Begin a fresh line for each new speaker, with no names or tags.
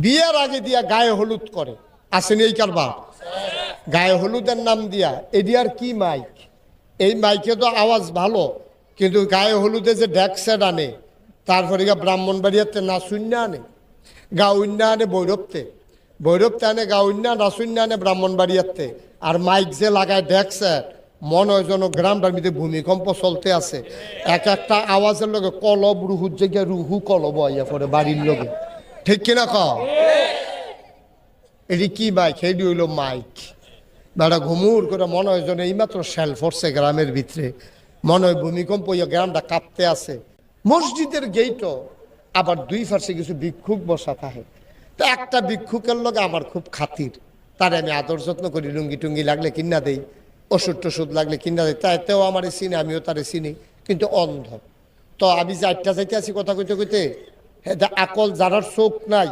বিয়ের আগে দিয়া গায়ে হলুদ করে, আসেনি এই কারবার? গায়ে হলুদের নাম দিয়া এডিয়ার কি মাইক, এই মাইকে তো আওয়াজ ভালো, কিন্তু গায়ে হলুদে যে ড্যাকসেট আনে, তারপরে ব্রাহ্মণবাড়িয়াতে নাচুন্যা আনে, গাউন্যা আনে ভৈরবতে আনে গাউন্যা, নাচুন্যা আনে ব্রাহ্মণবাড়িয়াতে। আর মাইক যে লাগায় ড্যাকসেট, মনে হয় যেন গ্রামটার মধ্যে ভূমিকম্প চলতে আছে। এক একটা আওয়াজের লগে কলব রুহুর জায়গায় রুহু কলব আইয়া পড়ে বাড়ির লগে, ঠিক কিনা ক? এটি কি মাইক? এটি হইল মাইক। বেড়া ঘুমুর করে মনে হয় যেন এইমাত্র শেল ফরছে গ্রামের ভিতরে, মনে হয় ভূমিকম্প হইয়া গ্রামটা কাঁপতে আছে। মসজিদের গেইটও আবার দুই পাশে কিছু ভিক্ষুক বসা থাকে। তো একটা ভিক্ষুকের লগে আমার খুব খাতির, তার আমি আদর যত্ন করি, লুঙ্গি টুঙ্গি লাগলে কিনা দেই, ওষুধ টষুধ লাগলে কিনা দেয়, তাইতেও আমার চিনি, আমিও তারে চিনি, কিন্তু অন্ধ। তো আমি যে আটটা যাইতে আছি কথা কইতে কইতে, আকল যারার চোখ নাই